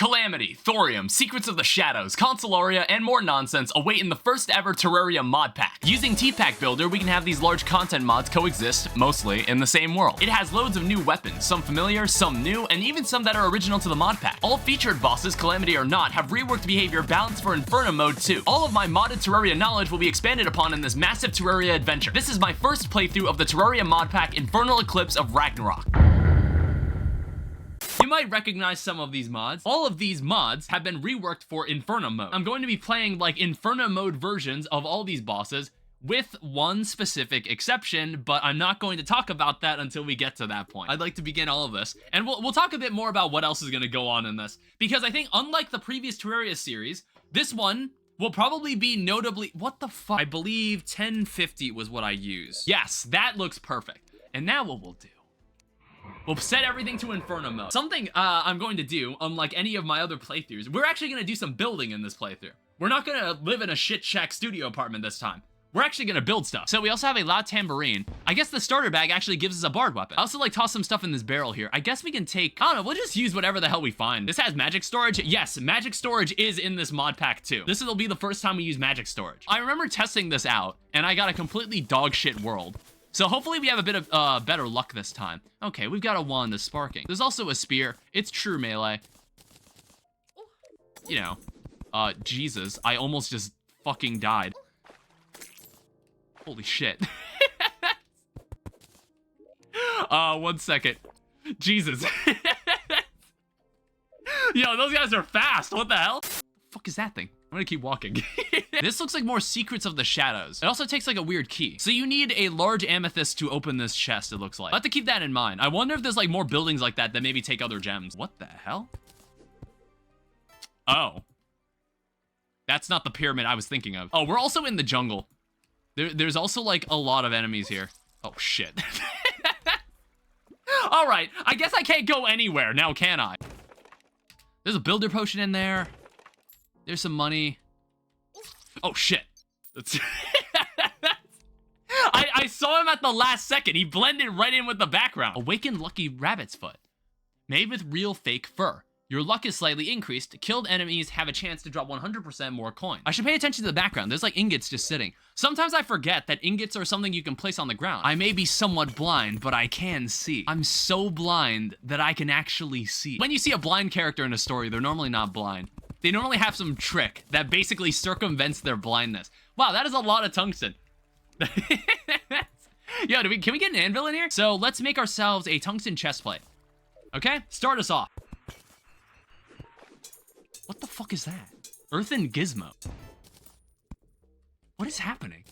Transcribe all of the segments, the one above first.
Calamity, Thorium, Secrets of the Shadows, Consolaria, and more nonsense await in the first ever Terraria Mod Pack. Using T-Pack Builder, we can have these large content mods coexist, mostly, in the same world. It has loads of new weapons, some familiar, some new, and even some that are original to the mod pack. All featured bosses, Calamity or not, have reworked behavior balanced for Infernum Mode too. All of my modded Terraria knowledge will be expanded upon in this massive Terraria adventure. This is my first playthrough of the Terraria Mod Pack Infernal Eclipse of Ragnarok. You might recognize some of these mods. All of these mods have been reworked for Infernum Mode. I'm going to be playing like Infernum Mode versions of all these bosses with one specific exception, but I'm not going to talk about that until we get to that point. I'd like to begin all of this, and we'll talk a bit more about what else is going to go on in this, because I think unlike the previous Terraria series, this one will probably be notably... What the fuck? I believe 1050 was what I used. Yes, that looks perfect. And now what we'll do, we'll set everything to Infernum Mode. Something I'm going to do, unlike any of my other playthroughs, we're actually going to do some building in this playthrough. We're not going to live in a shit shack studio apartment this time. We're actually going to build stuff. So we also have a loud tambourine. I guess the starter bag actually gives us a bard weapon. I also like toss some stuff in this barrel here. I guess we can take, I don't know, we'll just use whatever the hell we find. This has magic storage. Yes, magic storage is in this mod pack too. This will be the first time we use magic storage. I remember testing this out and I got a completely dog shit world. So hopefully we have a bit of better luck this time. Okay, we've got a wand that's sparking. There's also a spear. It's true melee. You know, Jesus, I almost just fucking died. Holy shit. 1 second. Jesus. Yo, those guys are fast. What the hell? What the fuck is that thing? I'm gonna keep walking. This looks like more Secrets of the Shadows. It also takes like a weird key. So you need a large amethyst to open this chest, it looks like. I'll have to keep that in mind. I wonder if there's like more buildings like that maybe take other gems. What the hell? Oh. That's not the pyramid I was thinking of. Oh, we're also in the jungle. There's also like a lot of enemies here. Oh shit. All right, I guess I can't go anywhere now, can I? There's a builder potion in there. There's some money. Oh shit. I saw him at the last second. He blended right in with the background. Awakened Lucky Rabbit's Foot. Made with real fake fur. Your luck is slightly increased. Killed enemies have a chance to drop 100% more coin. I should pay attention to the background. There's like ingots just sitting. Sometimes I forget that ingots are something you can place on the ground. I may be somewhat blind, but I can see. I'm so blind that I can actually see. When you see a blind character in a story, they're normally not blind. They normally have some trick that basically circumvents their blindness. Wow, that is a lot of tungsten. Yo, can we get an anvil in here? So let's make ourselves a tungsten chestplate. Okay, start us off. What the fuck is that? Earthen Gizmo. What is happening?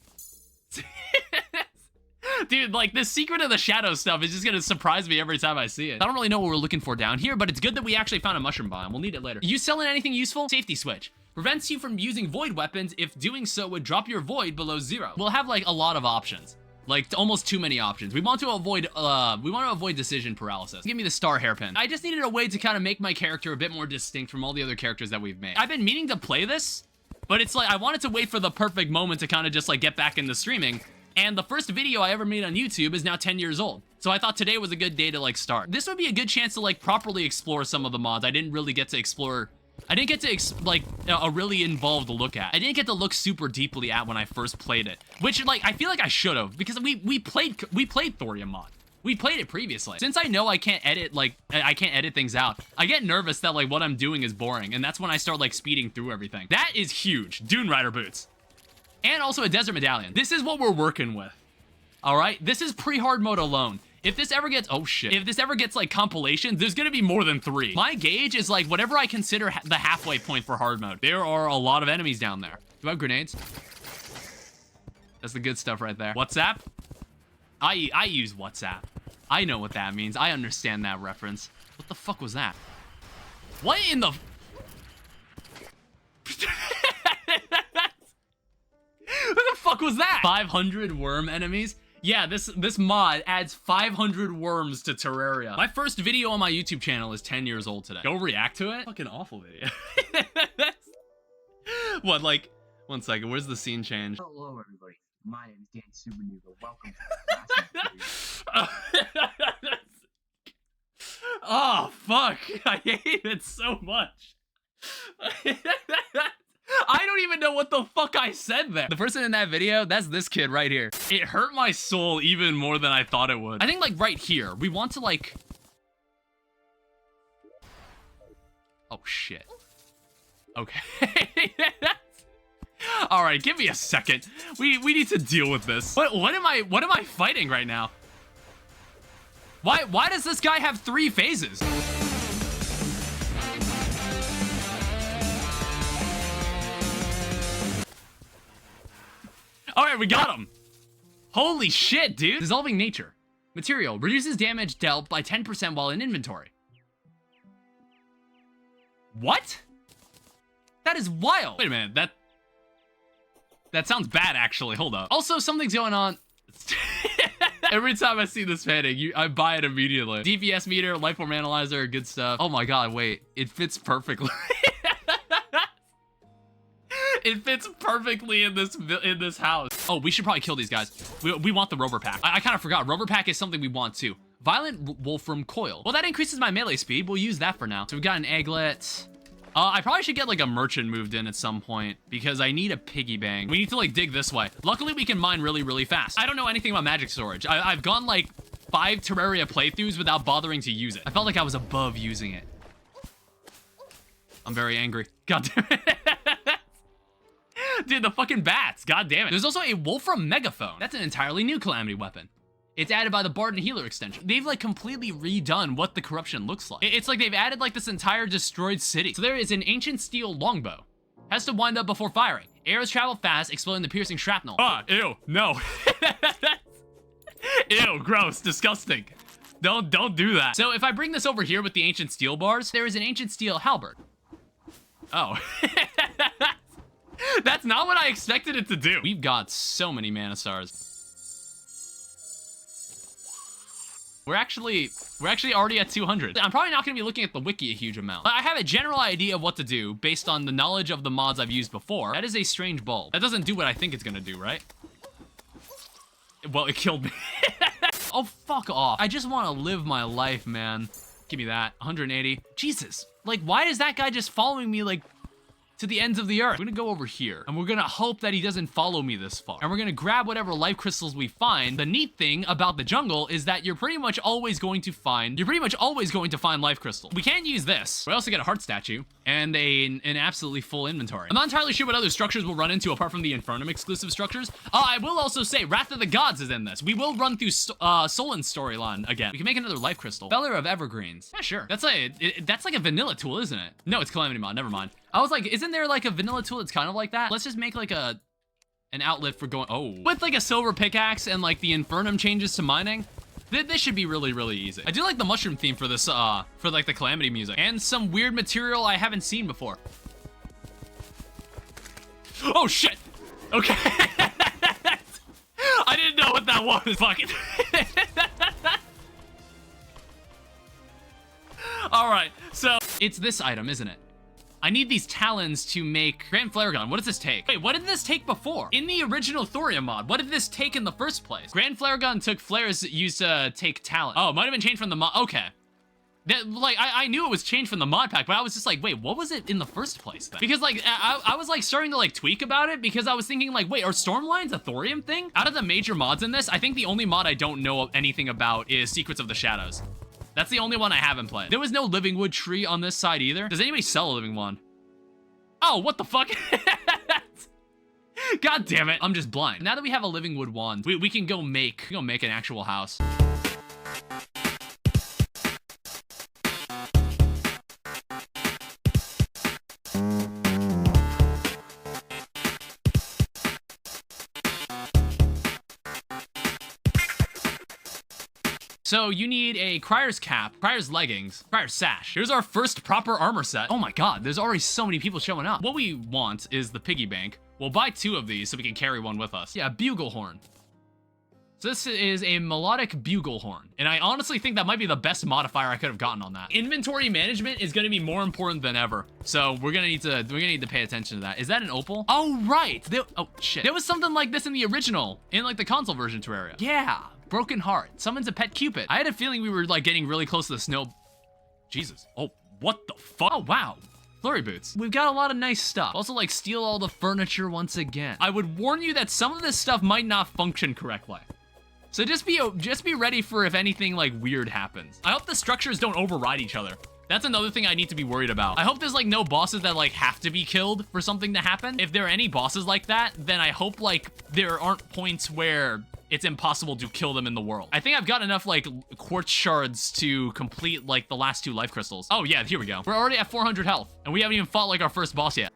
Dude, like, this Secret of the Shadows stuff is just gonna surprise me every time I see it. I don't really know what we're looking for down here, but it's good that we actually found a mushroom biome. We'll need it later. You selling anything useful? Safety switch. Prevents you from using void weapons if doing so would drop your void below 0. We'll have, like, a lot of options. Like, almost too many options. We want to avoid decision paralysis. Give me the star hairpin. I just needed a way to kind of make my character a bit more distinct from all the other characters that we've made. I've been meaning to play this, but it's like, I wanted to wait for the perfect moment to kind of just like get back into streaming. And the first video I ever made on YouTube is now 10 years old. So I thought today was a good day to like start. This would be a good chance to like properly explore some of the mods I didn't really get to explore. I didn't get to, like, a really involved look at. I didn't get to look super deeply at when I first played it. Which, like, I feel like I should have. Because we played Thorium Mod. We played it previously. Since I know I can't edit, like, I can't edit things out, I get nervous that, like, what I'm doing is boring. And that's when I start, like, speeding through everything. That is huge. Dune Rider boots. And also a Desert Medallion. This is what we're working with. Alright? This is pre-hard mode alone. If this ever gets, oh shit, if this ever gets like compilations, there's gonna be more than 3. My gauge is like whatever I consider the halfway point for hard mode. There are a lot of enemies down there. Do I have grenades? That's the good stuff right there. WhatsApp? I use WhatsApp. I know what that means. I understand that reference. What the fuck was that? What in the... What the fuck was that? 500 worm enemies? Yeah, this mod adds 500 worms to Terraria. My first video on my YouTube channel is 10 years old today. Go react to it? Fucking awful video. What, like, 1 second, where's the scene change? Hello, everybody. My name is Dan Supernuva. Welcome to Oh, fuck. I hate it so much. I don't even know what the fuck I said there. The person in that video, that's this kid right here. It hurt my soul even more than I thought it would. I think like right here, we want to like... Oh shit. Okay. All right, give me a second. We need to deal with this. What am I fighting right now? Why does this guy have 3 phases? All right, we got him. Holy shit, dude. Dissolving nature. Material reduces damage dealt by 10% while in inventory. What? That is wild. Wait a minute, that sounds bad, actually. Hold up. Also, something's going on. Every time I see this painting, I buy it immediately. DPS meter, life form analyzer, good stuff. Oh my god, wait. It fits perfectly. It fits perfectly in this house. Oh, we should probably kill these guys. We want the rover pack. I kind of forgot. Rover pack is something we want too. Violent Wolfram Coil. Well, that increases my melee speed. We'll use that for now. So we got an egglet. I probably should get like a merchant moved in at some point because I need a piggy bank. We need to like dig this way. Luckily, we can mine really, really fast. I don't know anything about magic storage. I've gone like 5 Terraria playthroughs without bothering to use it. I felt like I was above using it. I'm very angry. God damn it. Dude, the fucking bats. God damn it. There's also a Wolfram Megaphone. That's an entirely new Calamity weapon. It's added by the Bard and Healer extension. They've like completely redone what the corruption looks like. It's like they've added like this entire destroyed city. So there is an ancient steel longbow. Has to wind up before firing. Arrows travel fast, exploding the piercing shrapnel. Ah, ew, no. Ew, gross, disgusting. Don't do that. So if I bring this over here with the ancient steel bars, there is an ancient steel halberd. Oh. That's not what I expected it to do. We've got so many mana stars. We're actually already at 200. I'm probably not gonna be looking at the wiki a huge amount. I have a general idea of what to do based on the knowledge of the mods I've used before. That is a strange bulb. That doesn't do what I think it's gonna do, right? Well, it killed me. Oh, fuck off. I just wanna live my life, man. Give me that, 180. Jesus, like why is that guy just following me like to the ends of the earth? We're gonna go over here and we're gonna hope that he doesn't follow me this far. And we're gonna grab whatever life crystals we find. The neat thing about the jungle is that you're pretty much always going to find life crystals. We can't use this. We also get a heart statue and an absolutely full inventory. I'm not entirely sure what other structures we'll run into apart from the Infernum exclusive structures. I will also say Wrath of the Gods is in this. We will run through Solin's storyline again. We can make another life crystal. Feller of Evergreens. Yeah, sure. That's like a vanilla tool, isn't it? No, it's Calamity Mod, never mind. I was like, isn't there like a vanilla tool that's kind of like that? Let's just make like an outlet for going, oh. With like a silver pickaxe and like the Infernum changes to mining, this should be really, really easy. I do like the mushroom theme for this, for like the Calamity music. And some weird material I haven't seen before. Oh shit! Okay. I didn't know what that was. Fuck it. All right, so it's this item, isn't it? I need these talons to make Grand Flare Gun. What does this take? Wait, what did this take before? In the original Thorium mod, what did this take in the first place? Grand Flare Gun took flares used to take talent. Oh, it might have been changed from the mod. Okay. That, like, I knew it was changed from the mod pack, but I was just like, wait, what was it in the first place then? Because like, I was like starting to like tweak about it because I was thinking like, wait, are Stormlines a Thorium thing? Out of the major mods in this, I think the only mod I don't know anything about is Secrets of the Shadows. That's the only one I haven't played. There was no living wood tree on this side either. Does anybody sell a living one? Oh, what the fuck? God damn it. I'm just blind. Now that we have a living wood wand, we can go make an actual house. So you need a Crier's cap, Crier's leggings, Crier's sash. Here's our first proper armor set. Oh my god, there's already so many people showing up. What we want is the piggy bank. We'll buy 2 of these so we can carry one with us. Yeah, bugle horn. So this is a melodic bugle horn. And I honestly think that might be the best modifier I could have gotten on that. Inventory management is gonna be more important than ever. So we're gonna need to pay attention to that. Is that an opal? Oh, right. Oh, shit. There was something like this in the original, in like the console version Terraria. Yeah. Broken heart. Summons a pet cupid. I had a feeling we were like getting really close to the snow. Jesus. Oh, what the fuck? Oh, wow. Flurry boots. We've got a lot of nice stuff. Also, like, steal all the furniture once again. I would warn you that some of this stuff might not function correctly. So just be ready for if anything, like, weird happens. I hope the structures don't override each other. That's another thing I need to be worried about. I hope there's, like, no bosses that, like, have to be killed for something to happen. If there are any bosses like that, then I hope, like, there aren't points where it's impossible to kill them in the world. I think I've got enough, like, quartz shards to complete, like, the last 2 life crystals. Oh, yeah, here we go. We're already at 400 health, and we haven't even fought, like, our first boss yet.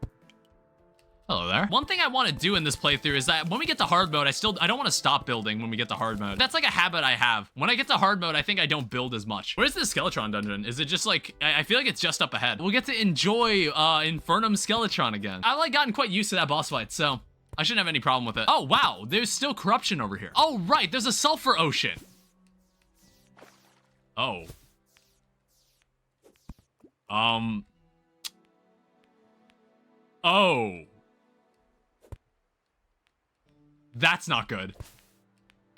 Hello there. One thing I want to do in this playthrough is that when we get to hard mode, I don't want to stop building when we get to hard mode. That's like a habit I have. When I get to hard mode, I think I don't build as much. Where's the Skeletron dungeon? Is it just like, I feel like it's just up ahead. We'll get to enjoy Infernum Skeletron again. I've like gotten quite used to that boss fight, so I shouldn't have any problem with it. Oh, wow, there's still corruption over here. Oh, right, there's a sulfur ocean. Oh. Oh. That's not good.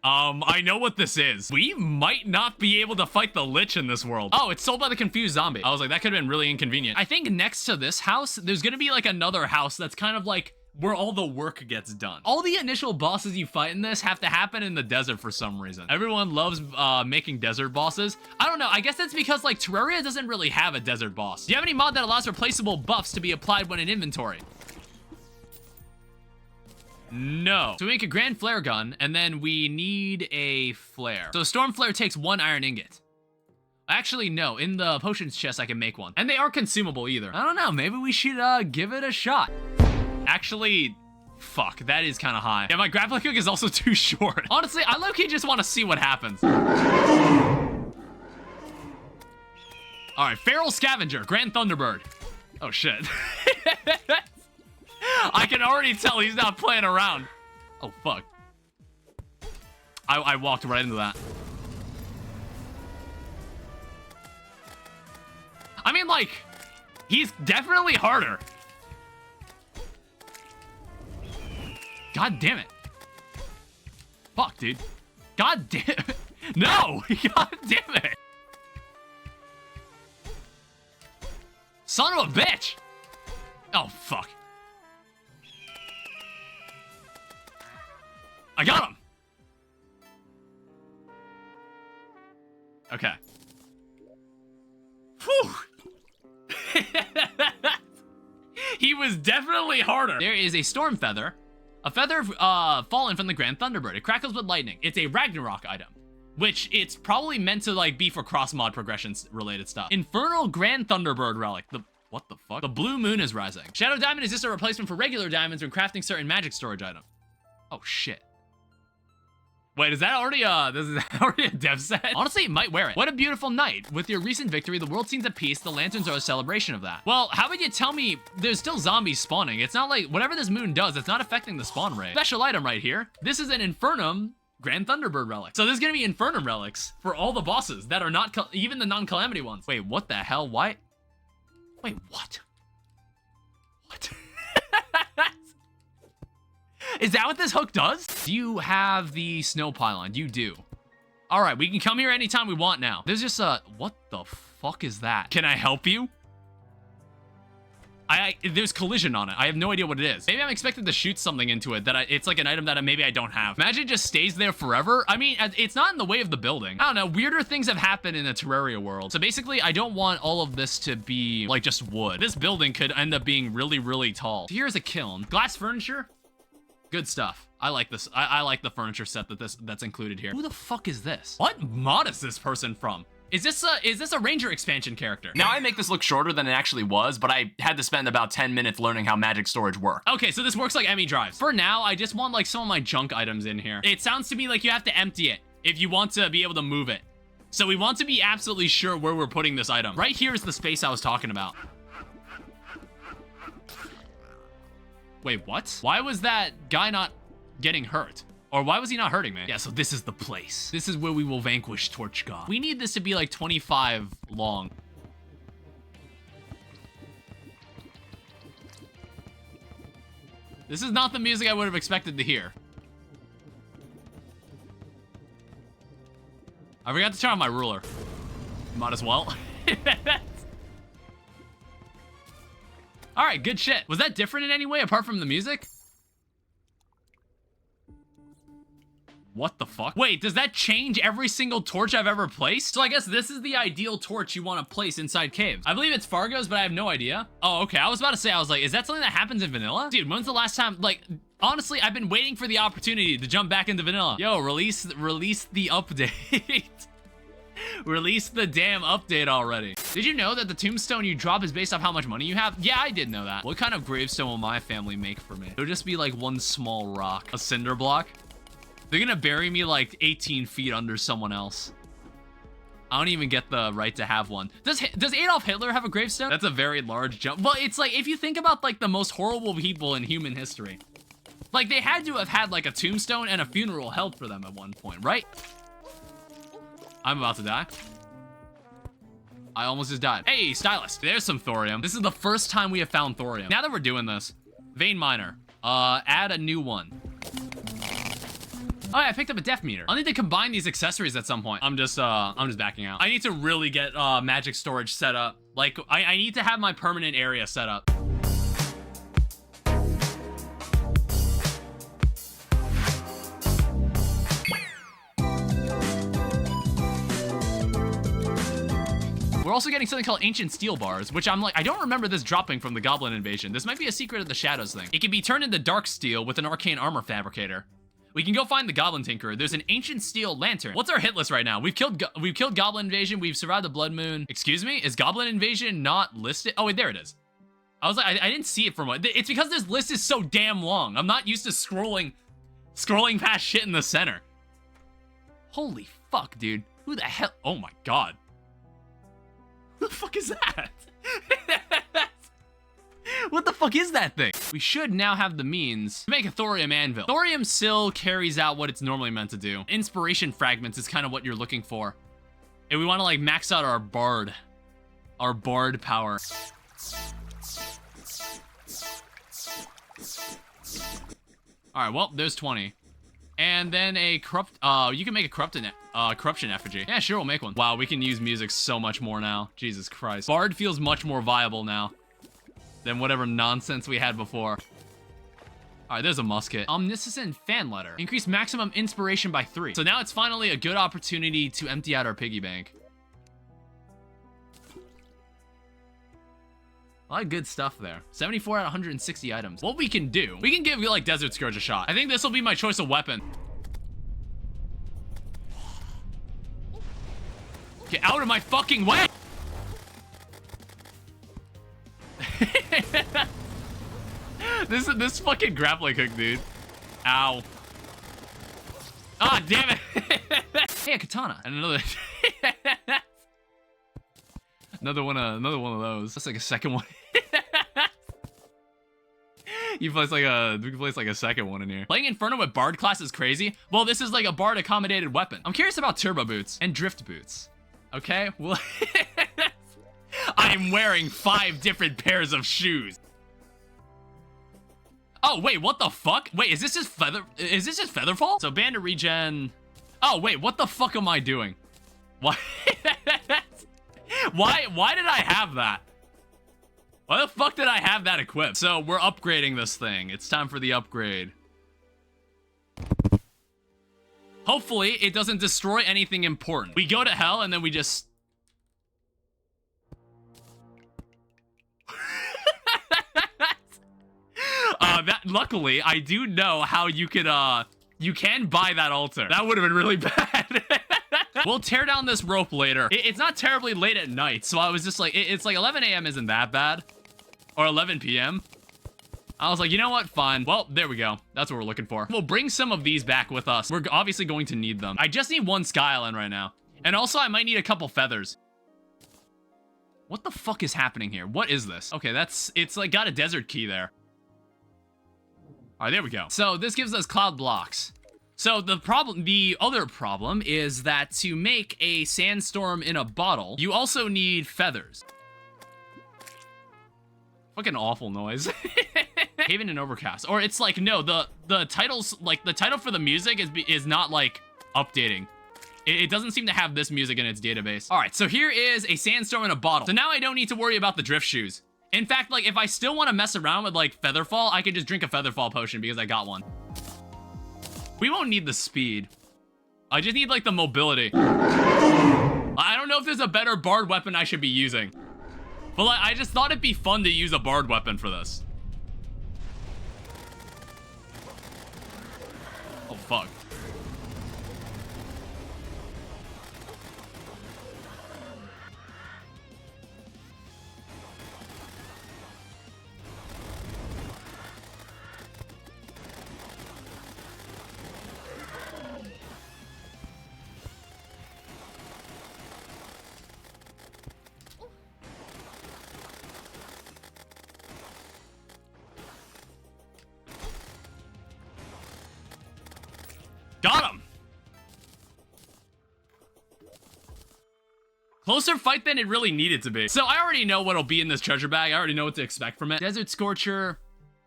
I know what this is. We might not be able to fight the Lich in this world. Oh, it's sold by the confused zombie. I was like, that could have been really inconvenient. I think next to this house, there's gonna be like another house that's kind of like where all the work gets done. All the initial bosses you fight in this have to happen in the desert for some reason. Everyone loves making desert bosses. I don't know, I guess that's because like Terraria doesn't really have a desert boss. Do you have any mod that allows replaceable buffs to be applied when in inventory? No. So we make a grand flare gun, and then we need a flare. So storm flare takes 1 iron ingot. Actually, no. In the potions chest, I can make one. And they aren't consumable either. I don't know. Maybe we should give it a shot. Actually, fuck. That is kind of high. Yeah, my grappling hook is also too short. Honestly, I low-key just want to see what happens. All right, Feral Scavenger, Grand Thunderbird. Oh, shit. I can already tell he's not playing around. Oh, fuck. I walked right into that. I mean, like, he's definitely harder. God damn it. Fuck, dude. God damn it. No! God damn it. Son of a bitch. Oh, fuck. I got him! Okay. Whew! He was definitely harder. There is a storm feather. A feather fallen from the Grand Thunderbird. It crackles with lightning. It's a Ragnarok item, which it's probably meant to like be for cross-mod progressions related stuff. Infernal Grand Thunderbird relic. What the fuck? The blue moon is rising. Shadow diamond is just a replacement for regular diamonds when crafting certain magic storage item. Oh shit. Wait, is that already a dev set? Honestly, it might wear it. What a beautiful night. With your recent victory, the world seems at peace. The lanterns are a celebration of that. Well, how about you tell me there's still zombies spawning? It's not like, whatever this moon does, it's not affecting the spawn rate. Special item right here. This is an Infernum Grand Thunderbird relic. So there's gonna be Infernum relics for all the bosses that are not, even the non-calamity ones. Wait, what the hell? Why? Wait, what? What? Is that what this hook does? Do you have the snow pylon? You do. All right, we can come here anytime we want now. There's just a, what the fuck is that? Can I help you? There's collision on it. I have no idea what it is. Maybe I'm expected to shoot something into it that it's like an item that maybe I don't have. Imagine it just stays there forever. I mean, it's not in the way of the building. I don't know, weirder things have happened in the Terraria world. So basically, I don't want all of this to be like just wood. This building could end up being really, really tall. So here's a kiln. Glass furniture. Good stuff. I like this. I like the furniture set that's included here. Who the fuck is this? What mod is this person from? Is this a Ranger expansion character? Now I make this look shorter than it actually was, but I had to spend about 10 minutes learning how magic storage works. Okay, so this works like ME drives. For now, I just want like some of my junk items in here. It sounds to me like you have to empty it if you want to be able to move it. So we want to be absolutely sure where we're putting this item. Right here is the space I was talking about. Wait, what? Why was that guy not getting hurt? Or why was he not hurting me? Yeah, so this is the place. This is where we will vanquish Torch God. We need this to be like 25 long. This is not the music I would have expected to hear. I forgot to turn on my ruler. Might as well. All right, good shit. Was that different in any way apart from the music? What the fuck? Wait, does that change every single torch I've ever placed? So I guess this is the ideal torch you want to place inside caves. I believe it's Fargo's, but I have no idea. Oh, okay. I was about to say, I was like, is that something that happens in vanilla? Dude, when's the last time, like, honestly, I've been waiting for the opportunity to jump back into vanilla. Yo, release the update. Release the damn update already. Did you know that the tombstone you drop is based off how much money you have? Yeah, I did know that. What kind of gravestone will my family make for me? It'll just be like one small rock. A cinder block? They're gonna bury me like 18 feet under someone else. I don't even get the right to have one. Does Adolf Hitler have a gravestone? That's a very large jump. Well, it's like, if you think about like the most horrible people in human history, like they had to have had like a tombstone and a funeral held for them at one point, right? I'm about to die. I almost just died. Hey, stylist, there's some thorium. This is the first time we have found thorium. Now that we're doing this, vein miner, add a new one. Oh yeah, I picked up a depth meter. I'll need to combine these accessories at some point. I'm just backing out. I need to really get magic storage set up. Like, I need to have my permanent area set up. We're also getting something called ancient steel bars, which I'm like, I don't remember this dropping from the Goblin invasion. This might be a secret of the shadows thing. It can be turned into dark steel with an arcane armor fabricator. We can go find the Goblin Tinkerer. There's an ancient steel lantern. What's our hit list right now? We've killed Goblin Invasion. We've survived the Blood Moon. Excuse me? Is Goblin Invasion not listed? Oh, wait, there it is. I was like, I didn't see it from what. It's because this list is so damn long. I'm not used to scrolling past shit in the center. Holy fuck, dude. Who the hell? Oh my god. Who the fuck is that? What the fuck is that thing? We should now have the means to make a thorium anvil. Thorium still carries out what it's normally meant to do. Inspiration fragments is kind of what you're looking for. And we want to like max out our bard power. All right, well, there's 20. And then a corrupt, you can make a corruption effigy. Yeah, sure, we'll make one. Wow, we can use music so much more now. Jesus Christ. Bard feels much more viable now than whatever nonsense we had before. All right, there's a musket. Omniscient fan letter. Increase maximum inspiration by 3. So now it's finally a good opportunity to empty out our piggy bank. A lot of good stuff there. 74 out of 160 items. What we can do, we can give like Desert Scourge a shot. I think this will be my choice of weapon. Get out of my fucking way! This fucking grappling hook, dude. Ow. Ah, damn it. Hey, a katana. And another another one of those. That's like a second one. We can place like a second one in here. Playing Inferno with Bard class is crazy. Well, this is like a Bard accommodated weapon. I'm curious about turbo boots and drift boots. Okay, well, I'm wearing 5 different pairs of shoes. Oh, wait, what the fuck? Wait, is this just Featherfall? So Band of Regen. Oh, wait, what the fuck am I doing? Why? Why did I have that? Why the fuck did I have that equipped? So we're upgrading this thing. It's time for the upgrade. Hopefully, it doesn't destroy anything important. We go to hell and then we just... luckily, I do know how you could, you can buy that altar. That would have been really bad. We'll tear down this rope later. It's not terribly late at night, so I was just like, it's like 11 a.m. isn't that bad. Or 11 p.m. I was like, you know what? Fine. Well, there we go. That's what we're looking for. We'll bring some of these back with us. We're obviously going to need them. I just need 1 Sky Island right now. And also, I might need a couple feathers. What the fuck is happening here? What is this? Okay, it's like got a desert key there. All right, there we go. So this gives us cloud blocks. So the other problem is that to make a sandstorm in a bottle, you also need feathers. Fucking awful noise. Haven and Overcast. Or it's like, no, the titles, like the title for the music is not like updating. It doesn't seem to have this music in its database. All right, so here is a sandstorm in a bottle. So now I don't need to worry about the drift shoes. In fact, like, if I still want to mess around with, like, Featherfall, I could just drink a Featherfall potion because I got one. We won't need the speed. I just need, like, the mobility. I don't know if there's a better bard weapon I should be using. But, like, I just thought it'd be fun to use a bard weapon for this. Oh, fuck. Got him! Closer fight than it really needed to be. So I already know what'll be in this treasure bag. I already know what to expect from it. Desert Scorcher,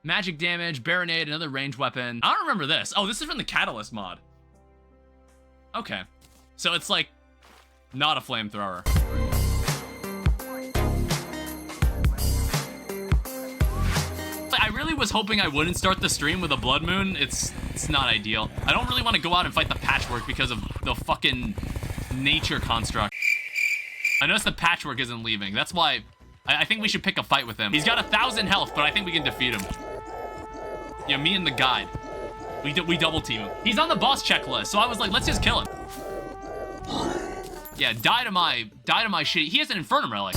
magic damage, Baronade, another ranged weapon. I don't remember this. Oh, this is from the Catalyst mod. Okay. So it's like not a flamethrower. I really was hoping I wouldn't start the stream with a blood moon. It's not ideal. I don't really want to go out and fight the patchwork because of the fucking nature construct. I noticed the patchwork isn't leaving. That's why I think we should pick a fight with him. He's got 1,000 health, but I think we can defeat him. Yeah, me and the guide. We double team him. He's on the boss checklist, so I was like, let's just kill him. Yeah, die to my shit. He has an Infernum relic.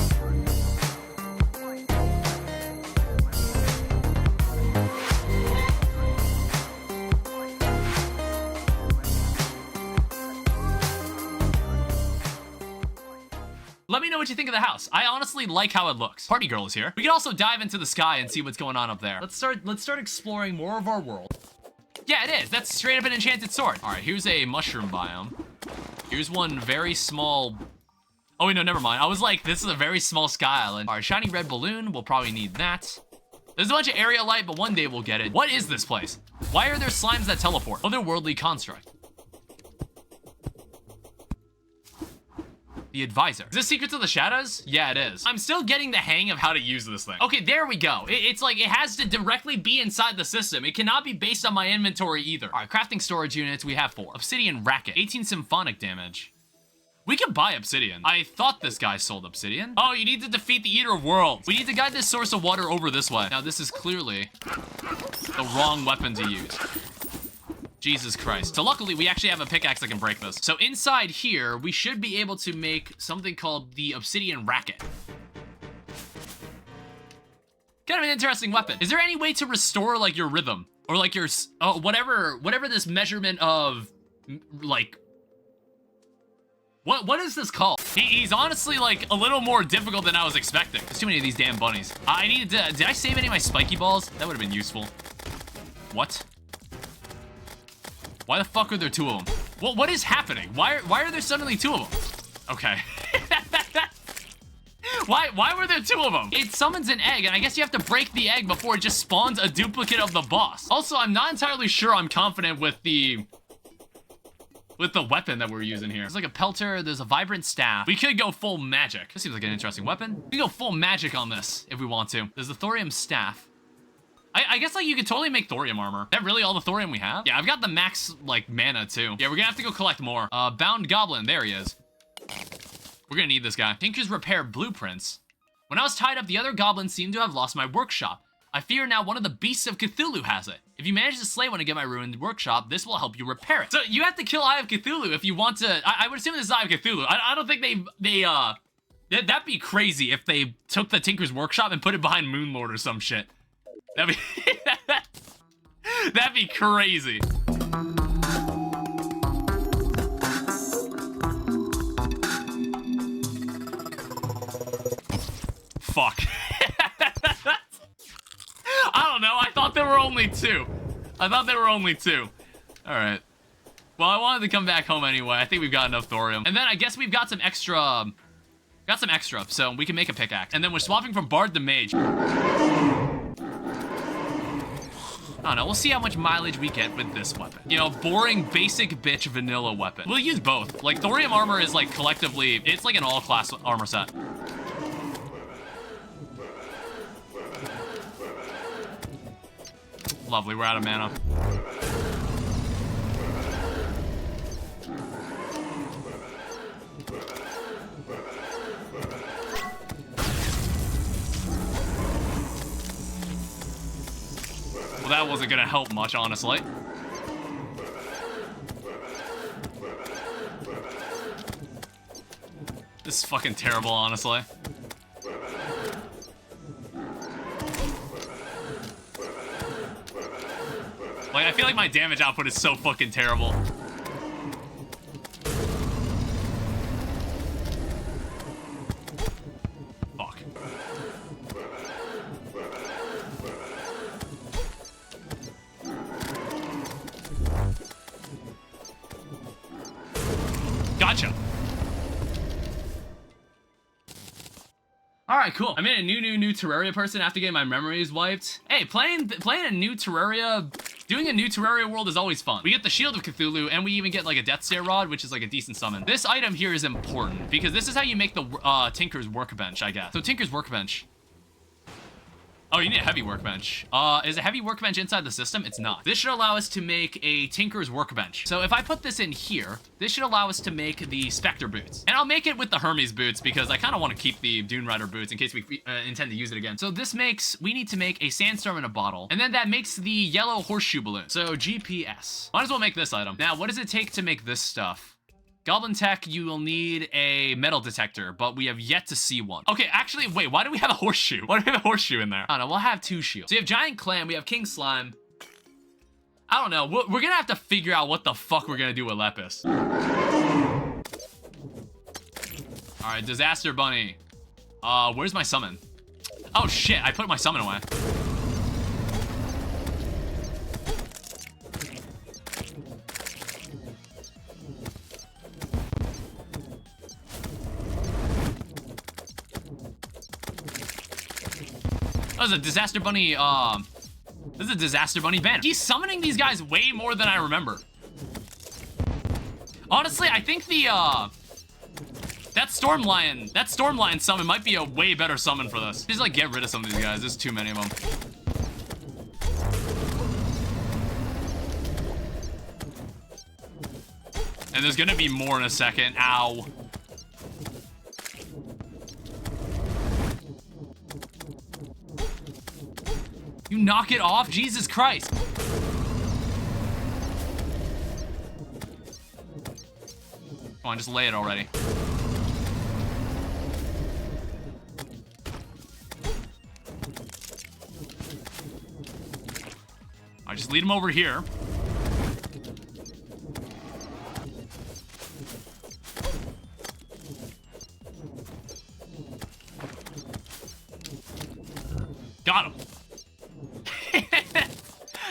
Let me know what you think of the house. I honestly like how it looks. Party girl is here. We can also dive into the sky and see what's going on up there. Let's start exploring more of our world. Yeah, it is. That's straight up an enchanted sword. All right, here's a mushroom biome. Here's one very small. Oh wait, no, never mind. I was like, this is a very small sky island. All right, shiny red balloon. We'll probably need that. There's a bunch of area light, but one day we'll get it. What is this place? Why are there slimes that teleport? Otherworldly construct. The advisor. Is this Secrets of the Shadows? Yeah, it is. I'm still getting the hang of how to use this thing. Okay, there we go. It's like, it has to directly be inside the system. It cannot be based on my inventory either. All right, crafting storage units, we have 4. Obsidian racket, 18 symphonic damage. We can buy obsidian. I thought this guy sold obsidian. Oh, you need to defeat the Eater of Worlds. We need to guide this source of water over this way. Now, this is clearly the wrong weapon to use. Jesus Christ. So luckily, we actually have a pickaxe that can break this. So inside here, we should be able to make something called the obsidian racket. Kind of an interesting weapon. Is there any way to restore, like, your rhythm? Or, like, your, whatever this measurement of, like, what is this called? He's honestly, like, a little more difficult than I was expecting. There's too many of these damn bunnies. I needed to, did I save any of my spiky balls? That would have been useful. What? Why the fuck are there 2 of them? Well, what is happening? Why are there suddenly 2 of them? Okay. Why were there 2 of them? It summons an egg, and I guess you have to break the egg before it just spawns a duplicate of the boss. Also, I'm not entirely sure I'm confident with the weapon that we're using here. There's like a pelter, there's a vibrant staff. We could go full magic. This seems like an interesting weapon. We can go full magic on this if we want to. There's the thorium staff. I guess, like, you could totally make thorium armor. Is that really all the thorium we have? Yeah, I've got the max, like, mana, too. Yeah, we're gonna have to go collect more. Bound Goblin. There he is. We're gonna need this guy. Tinker's Repair Blueprints. When I was tied up, the other goblins seemed to have lost my workshop. I fear now one of the beasts of Cthulhu has it. If you manage to slay one and get my ruined workshop, this will help you repair it. So, you have to kill Eye of Cthulhu if you want to... I would assume this is Eye of Cthulhu. I don't think that'd be crazy if they took the Tinker's Workshop and put it behind Moonlord or some shit. That'd be crazy. Fuck. I don't know. I thought there were only 2. All right. Well, I wanted to come back home anyway. I think we've got enough thorium. And then I guess we've got some extra, so we can make a pickaxe. And then we're swapping from Bard to Mage. I don't know, we'll see how much mileage we get with this weapon. You know, boring, basic bitch vanilla weapon. We'll use both. Like, thorium armor is, like, collectively, it's like an all-class armor set. Lovely, we're out of mana. Well, that wasn't gonna help much, honestly. This is fucking terrible, honestly. Like, I feel like my damage output is so fucking terrible. Fuck. Gotcha. Alright, cool. I made a new Terraria person after getting my memories wiped. Hey, playing a new Terraria... Doing a new Terraria world is always fun. We get the Shield of Cthulhu, and we even get like a Death Stare Rod, which is like a decent summon. This item here is important, because this is how you make the Tinker's Workbench, I guess. So Tinker's Workbench. Oh, you need a heavy workbench. Is a heavy workbench inside the system? It's not. This should allow us to make a Tinker's Workbench. So if I put this in here, this should allow us to make the Spectre boots. And I'll make it with the Hermes boots because I kind of want to keep the Dune Rider boots in case we intend to use it again. So this makes, we need to make a Sandstorm in a bottle. And then that makes the yellow horseshoe balloon. So GPS. Might as well make this item. Now, what does it take to make this stuff? Goblin Tech, you will need a metal detector, but we have yet to see one. Okay, actually, wait, why do we have a horseshoe? Why do we have a horseshoe in there? I don't know, we'll have 2 shields. So we have Giant Clam, we have King Slime. I don't know, we're gonna have to figure out what the fuck we're gonna do with Lepus. All right, Disaster Bunny. Where's my summon? Oh shit, I put my summon away. This is a Disaster Bunny, this is a Disaster Bunny banner. He's summoning these guys way more than I remember. Honestly, I think the, that Stormlion summon might be a way better summon for this. Just, like, get rid of some of these guys. There's too many of them. And there's gonna be more in a second. Ow. You knock it off? Jesus Christ. Come on, just lay it already. I just lead him over here. Got him.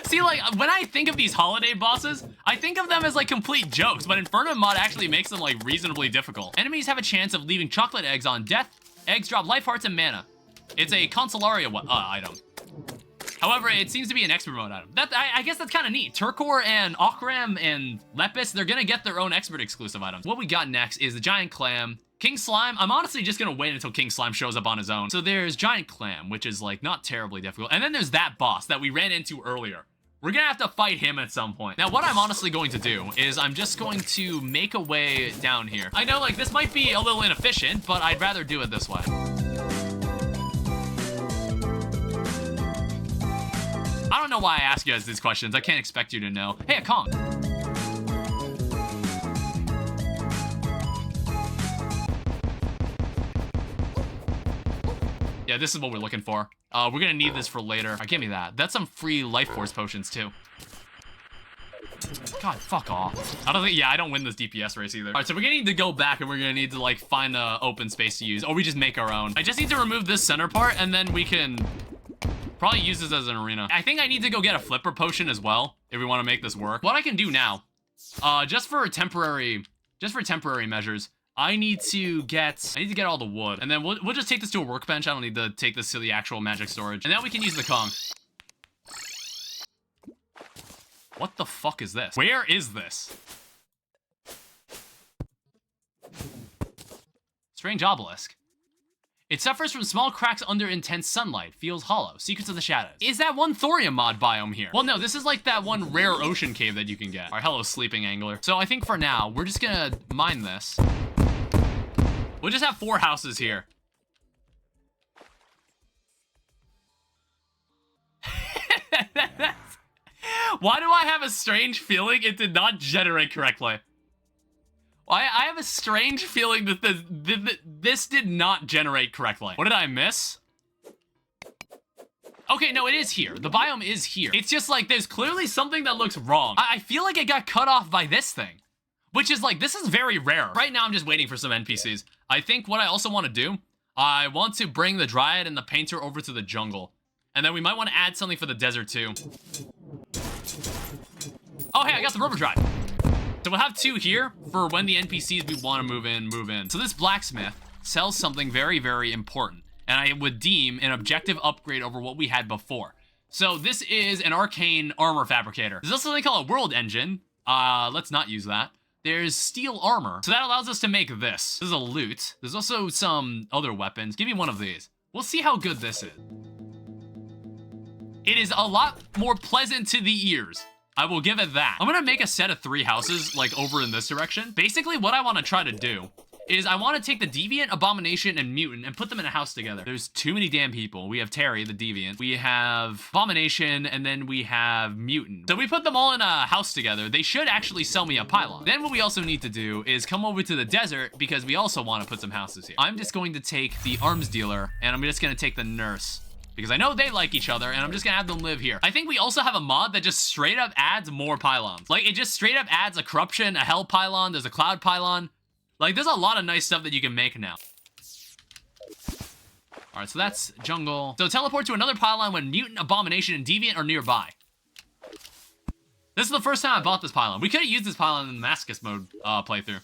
See, like, when I think of these holiday bosses, I think of them as, like, complete jokes, but Infernum Mod actually makes them, like, reasonably difficult. Enemies have a chance of leaving chocolate eggs on death. Eggs drop life hearts and mana. It's a Consolaria item. However, it seems to be an expert mode item. I guess that's kind of neat. Turkor and Okram and Lepus, they're gonna get their own expert exclusive items. What we got next is the Giant Clam. King Slime, I'm honestly just gonna wait until King Slime shows up on his own. So there's Giant Clam, which is, like, not terribly difficult. And then there's that boss that we ran into earlier. We're gonna have to fight him at some point. Now, what I'm honestly going to do is I'm just going to make a way down here. I know, like, this might be a little inefficient, but I'd rather do it this way. I don't know why I ask you guys these questions. I can't expect you to know. Hey, a Kong. Yeah, this is what we're looking for. We're gonna need this for later. All right, give me that. That's some free life force potions too. God, fuck off. I don't think, yeah, I don't win this DPS race either. All right, so we're gonna need to go back and we're gonna need to, like, find a open space to use, or we just make our own. I just need to remove this center part and then we can probably use this as an arena. I think I need to go get a flipper potion as well if we want to make this work. What I can do now, just for temporary measures, I need to get all the wood, and then we'll just take this to a workbench. I don't need to take this to the actual magic storage, and then we can use the Kong. What the fuck is this? Where is this? Strange obelisk. It suffers from small cracks under intense sunlight. Feels hollow. Secrets of the Shadows. Is that one Thorium mod biome here? Well, no, this is like that one rare ocean cave that you can get. All right, hello, sleeping angler. So I think for now, we're just gonna mine this. We'll just have 4 houses here. Why do I have a strange feeling it did not generate correctly? I have a strange feeling that this did not generate correctly. What did I miss? Okay, no, it is here. The biome is here. It's just like there's clearly something that looks wrong. I feel like it got cut off by this thing, which is like, this is very rare. Right now, I'm just waiting for some NPCs. I think what I also want to do, I want to bring the Dryad and the Painter over to the jungle. And then we might want to add something for the desert too. Oh, hey, I got the rubber drive. So we'll have 2 here for when the NPCs we want to move in. So this blacksmith sells something very, very important, and I would deem an objective upgrade over what we had before. So this is an arcane armor fabricator. There's also something called a world engine. Let's not use that. There's steel armor. So that allows us to make this. This is a loot. There's also some other weapons. Give me one of these. We'll see how good this is. It is a lot more pleasant to the ears. I will give it that. I'm gonna make a set of 3 houses, like, over in this direction. Basically, what I want to try to do is I want to take the Deviant, Abomination, and Mutant and put them in a house together. There's too many damn people. We have Terry, the Deviant. We have Abomination, and then we have Mutant. So we put them all in a house together. They should actually sell me a pylon. Then what we also need to do is come over to the desert because we also want to put some houses here. I'm just going to take the arms dealer, and I'm just going to take the nurse, because I know they like each other, and I'm just gonna have them live here. I think we also have a mod that just straight up adds more pylons. Like, it just straight up adds a corruption, a hell pylon, there's a cloud pylon. Like, there's a lot of nice stuff that you can make now. All right, so that's jungle. So teleport to another pylon when Mutant, Abomination, and Deviant are nearby. This is the first time I bought this pylon. We could have used this pylon in the Damascus mode playthrough.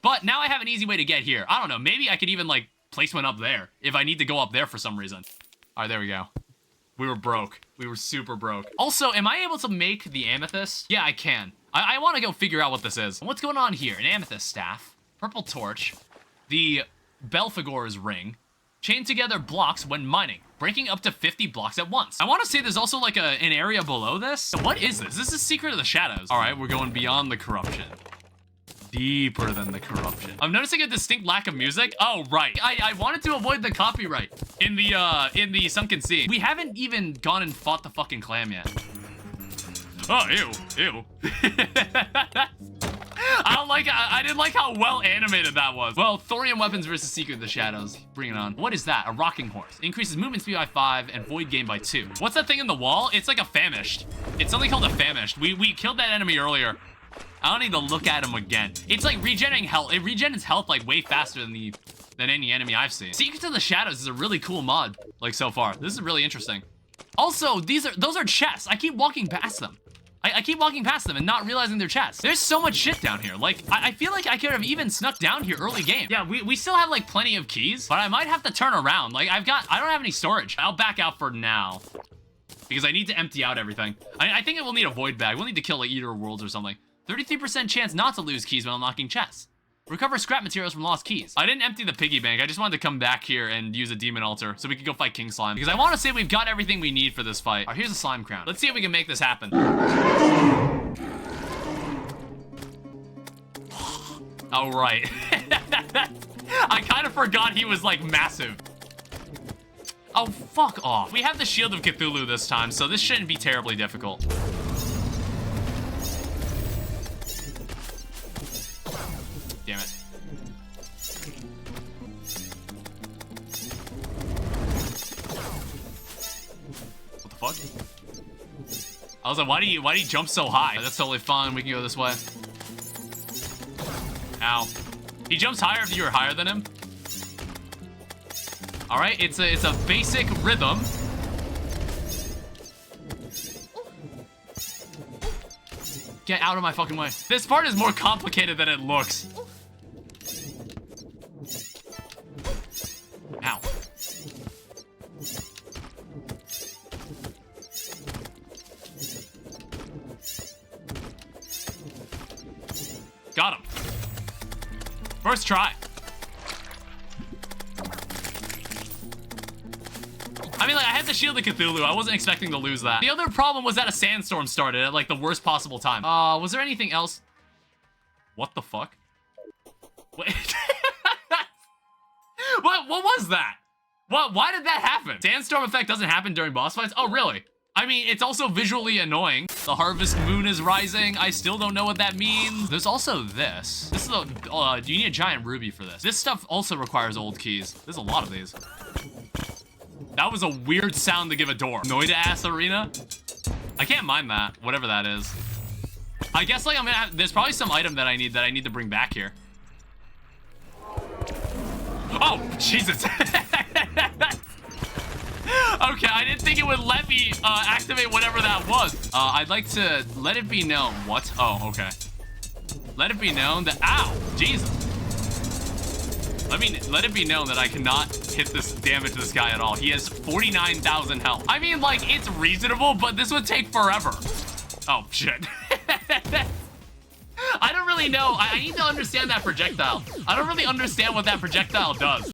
But now I have an easy way to get here. I don't know, maybe I could even, like, place one up there if I need to go up there for some reason. All right, there we go. We were broke. We were super broke. Also, am I able to make the amethyst? Yeah, I can. I want to go figure out what this is. What's going on here? An amethyst staff, purple torch, the Belphegor's ring, chain together blocks when mining, breaking up to 50 blocks at once. I want to say there's also like an area below this. What is this? This is Secret of the Shadows. All right, we're going beyond the corruption. Deeper than the corruption. I'm noticing a distinct lack of music. Oh, right. I wanted to avoid the copyright in the sunken sea. We haven't even gone and fought the fucking clam yet. Oh, ew. I didn't like how well animated that was. Well, Thorium weapons versus Secret of the Shadows. Bring it on. What is that? A rocking horse. Increases movement speed by 5 and void gain by 2. What's that thing in the wall? It's like a famished. It's something called a famished. We killed that enemy earlier. I don't need to look at him again. It's like regenerating health. It regenerates health like way faster than any enemy I've seen. Secrets of the Shadows is a really cool mod, like so far. This is really interesting. Also, those are chests. I keep walking past them. I keep walking past them and not realizing they're chests. There's so much shit down here. Like, I feel like I could have even snuck down here early game. Yeah, we still have like plenty of keys, but I might have to turn around. Like, I don't have any storage. I'll back out for now because I need to empty out everything. I think it will need a void bag. We'll need to kill like Eater of Worlds or something. 33% chance not to lose keys when unlocking chests. Recover scrap materials from lost keys. I didn't empty the piggy bank. I just wanted to come back here and use a demon altar so we could go fight King Slime. Because I want to say we've got everything we need for this fight. All right, here's a slime crown. Let's see if we can make this happen. All right. I kind of forgot he was like massive. Oh, fuck off. We have the Shield of Cthulhu this time, so this shouldn't be terribly difficult. Damn it. What the fuck? I was like, why do you jump so high? That's totally fine. We can go this way. Ow. He jumps higher if you're higher than him. All right, it's a basic rhythm. Get out of my fucking way. This part is more complicated than it looks. Ow. Got him. First try. like, I had the Shield of Cthulhu. I wasn't expecting to lose that. The other problem was that a sandstorm started at like the worst possible time. Was there anything else? What the fuck? Wait. What was that? Why did that happen? Sandstorm effect doesn't happen during boss fights? Oh, really? I mean, it's also visually annoying. The harvest moon is rising. I still don't know what that means. There's also this. This is a, you need a giant ruby for this. This stuff also requires old keys. There's a lot of these. That was a weird sound to give a door. Noida ass arena? I can't mind that, whatever that is. I guess like I'm gonna have, there's probably some item that I need to bring back here. Oh, Jesus. Okay, I didn't think it would let me activate whatever that was. I'd like to let it be known. What? Oh, okay. Let it be known that, ow, Jesus. Let it be known that I cannot hit this damage this guy at all. He has 49,000 health. I mean, like, it's reasonable, but this would take forever. Oh, shit. I don't really know. I need to understand that projectile. I don't really understand what that projectile does.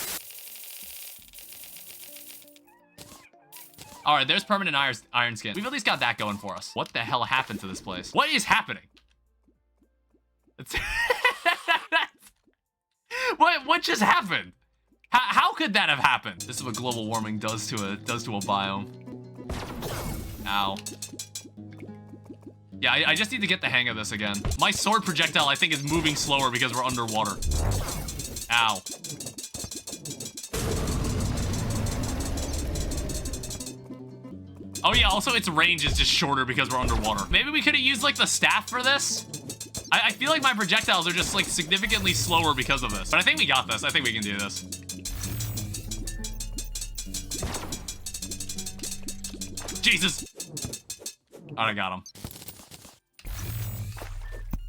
All right, there's permanent iron skin. We've at least got that going for us. What the hell happened to this place? What is happening? What just happened? How could that have happened? This is what global warming does to a biome. Ow. Yeah, I just need to get the hang of this again. My sword projectile, I think, is moving slower because we're underwater. Ow. Oh yeah, also its range is just shorter because we're underwater. Maybe we could have used like the staff for this? I feel like my projectiles are just like significantly slower because of this. But I think we got this. I think we can do this. Jesus. Oh, I got him.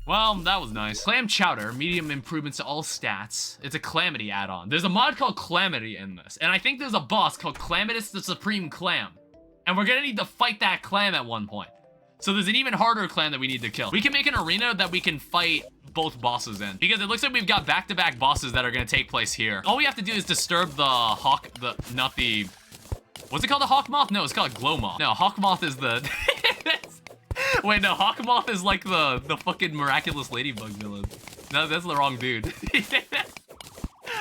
Well, that was nice. Clam Chowder, medium improvements to all stats. It's a Calamity add-on. There's a mod called Calamity in this. And I think there's a boss called Calamitous the Supreme Clam. And we're gonna need to fight that clam at one point. So there's an even harder clam that we need to kill. We can make an arena that we can fight both bosses in. Because it looks like we've got back-to-back bosses that are gonna take place here. All we have to do is disturb the hawk, not the... What's it called, the hawk moth? No, it's called a glow moth. No, hawk moth is the... Wait, no, hawk moth is like the fucking miraculous ladybug villain. No, that's the wrong dude.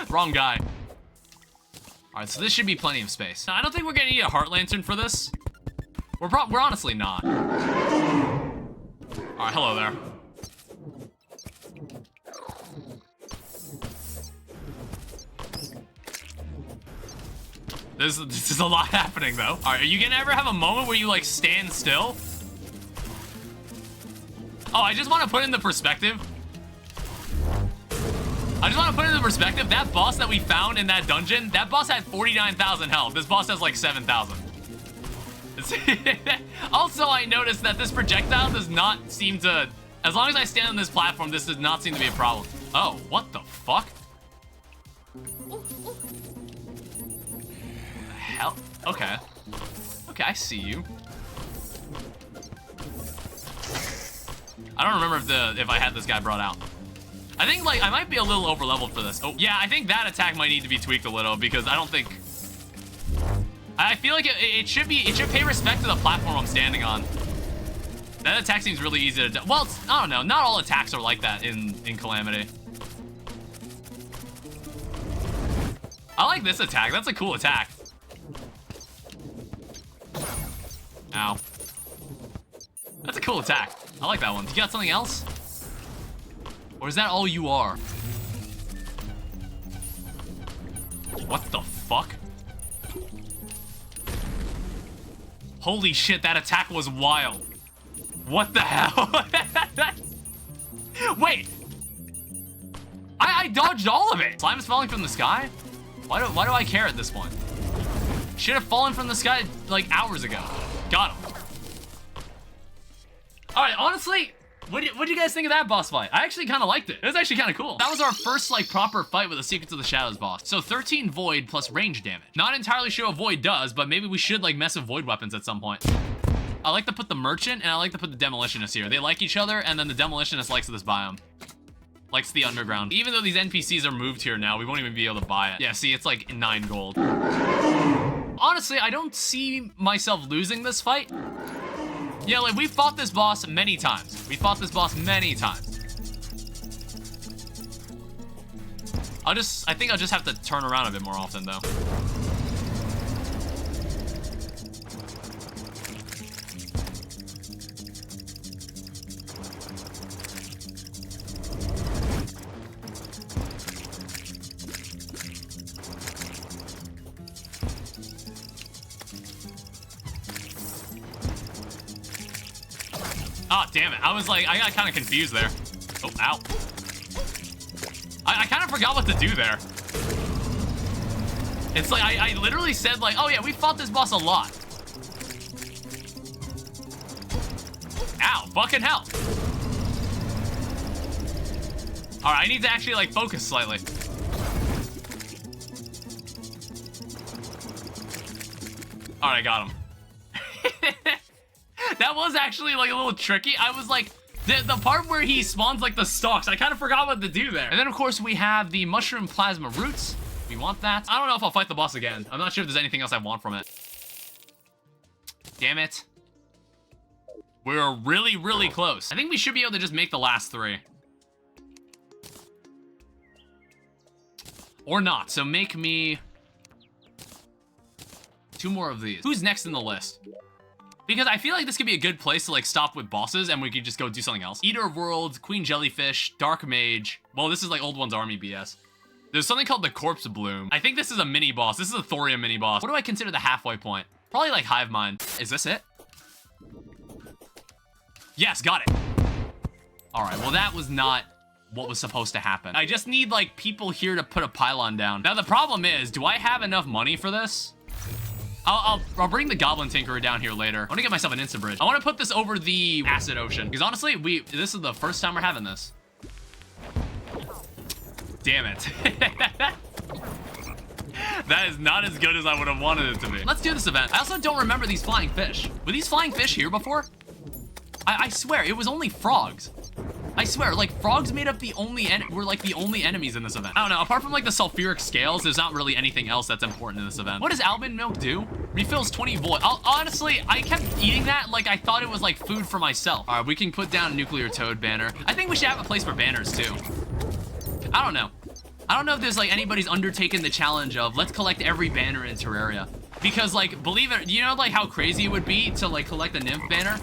Wrong guy. Alright, so this should be plenty of space. Now, I don't think we're gonna need a heart lantern for this. We're honestly not. Alright, hello there. This is a lot happening, though. Alright, are you gonna ever have a moment where you, like, stand still? Oh, I just want to put in the perspective. That boss that we found in that dungeon, that boss had 49,000 health. This boss has like 7,000. Also, I noticed that this projectile does not seem to... As long as I stand on this platform, this does not seem to be a problem. Oh, what the fuck? What the hell? Okay. Okay, I see you. I don't remember if I had this guy brought out. I think, like, I might be a little over-leveled for this. Oh, yeah, I think that attack might need to be tweaked a little because I don't think... I feel like it should pay respect to the platform I'm standing on. That attack seems really easy to do. Well, I don't know. Not all attacks are like that in Calamity. I like this attack. That's a cool attack. Ow. That's a cool attack. I like that one. You got something else? Or is that all you are? What the fuck? Holy shit, that attack was wild. What the hell? Wait. I dodged all of it. Slime is falling from the sky? Why do I care at this point? Should have fallen from the sky like hours ago. Got him. All right, honestly, what do you guys think of that boss fight? I actually kind of liked it. It was actually kind of cool. That was our first, like, proper fight with the Secrets of the Shadows boss. So 13 void plus range damage. Not entirely sure what void does, but maybe we should, like, mess with void weapons at some point. I like to put the merchant and I like to put the demolitionist here. They like each other, and then the demolitionist likes this biome. Likes the underground. Even though these NPCs are moved here now, we won't even be able to buy it. Yeah, see, it's like 9 gold. Honestly, I don't see myself losing this fight. Yeah, like, we fought this boss many times. We fought this boss many times. I think I'll just have to turn around a bit more often, though. Oh, damn it. I was like, I got kind of confused there. Oh, ow. I kind of forgot what to do there. It's like, I literally said like, oh yeah, we fought this boss a lot. Ow, fucking hell. All right, I need to actually like focus slightly. All right, I got him. That was actually like a little tricky. I was like, the part where he spawns like the stalks, I kind of forgot what to do there. And then of course we have the mushroom plasma roots. We want that. I don't know if I'll fight the boss again. I'm not sure if there's anything else I want from it. Damn it. We're really, really close. I think we should be able to just make the last 3. Or not, so make me 2 more of these. Who's next in the list? Because I feel like this could be a good place to like stop with bosses and we could just go do something else. Eater of Worlds, Queen Jellyfish, Dark Mage. Well, this is like Old One's Army BS. There's something called the Corpse Bloom. I think this is a mini boss. This is a Thorium mini boss. What do I consider the halfway point? Probably like Hive Mind. Is this it? Yes, got it. All right, well that was not what was supposed to happen. I just need like people here to put a pylon down. Now the problem is, do I have enough money for this? I'll bring the Goblin Tinkerer down here later. I want to get myself an Insta Bridge. I want to put this over the Acid Ocean. Because honestly, this is the first time we're having this. Damn it. That is not as good as I would have wanted it to be. Let's do this event. I also don't remember these flying fish. Were these flying fish here before? I swear, it was only frogs. I swear, like, frogs made up were like the only enemies in this event. I don't know, apart from like the sulfuric scales, there's not really anything else that's important in this event. What does almond milk do? Refills 20 volt. Honestly, I kept eating that like I thought it was like food for myself. All right, we can put down a nuclear toad banner. I think we should have a place for banners too. I don't know. I don't know if there's like anybody's undertaken the challenge of let's collect every banner in Terraria. Because like, believe it, you know like how crazy it would be to like collect a nymph banner?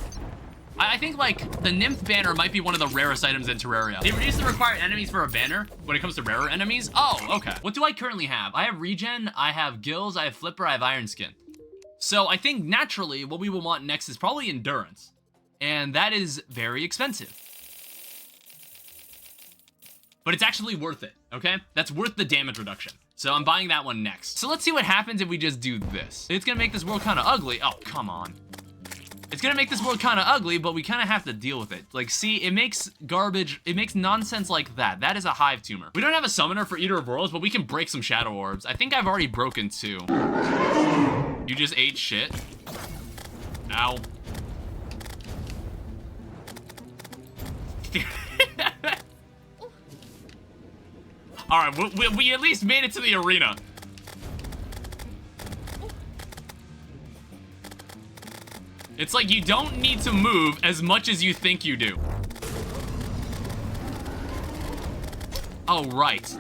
I think, like, the Nymph banner might be one of the rarest items in Terraria. They reduce the required enemies for a banner when it comes to rarer enemies. Oh, okay. What do I currently have? I have regen, I have gills, I have flipper, I have iron skin. So I think naturally what we will want next is probably endurance. And that is very expensive. But it's actually worth it, okay? That's worth the damage reduction. So I'm buying that one next. So let's see what happens if we just do this. It's gonna make this world kind of ugly. Oh, come on. It's gonna make this world kind of ugly, but we kind of have to deal with it. Like, see, it makes garbage, it makes nonsense like that. That is a hive tumor. We don't have a summoner for Eater of Worlds, but we can break some shadow orbs. I think I've already broken 2. You just ate shit. Ow. All right, we at least made it to the arena. It's like you don't need to move as much as you think you do. Oh, right.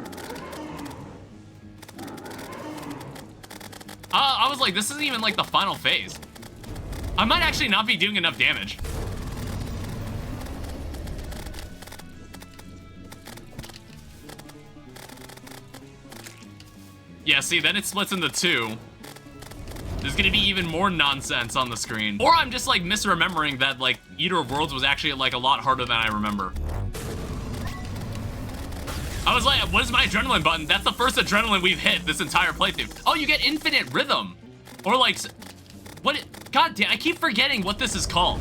I was like, this isn't even like the final phase. I might actually not be doing enough damage. Yeah, see, then it splits into 2. There's gonna be even more nonsense on the screen. Or I'm just like misremembering that like Eater of Worlds was actually like a lot harder than I remember. I was like, what is my adrenaline button? That's the first adrenaline we've hit this entire playthrough. Oh, you get infinite rhythm. Or like, what, god damn, I keep forgetting what this is called.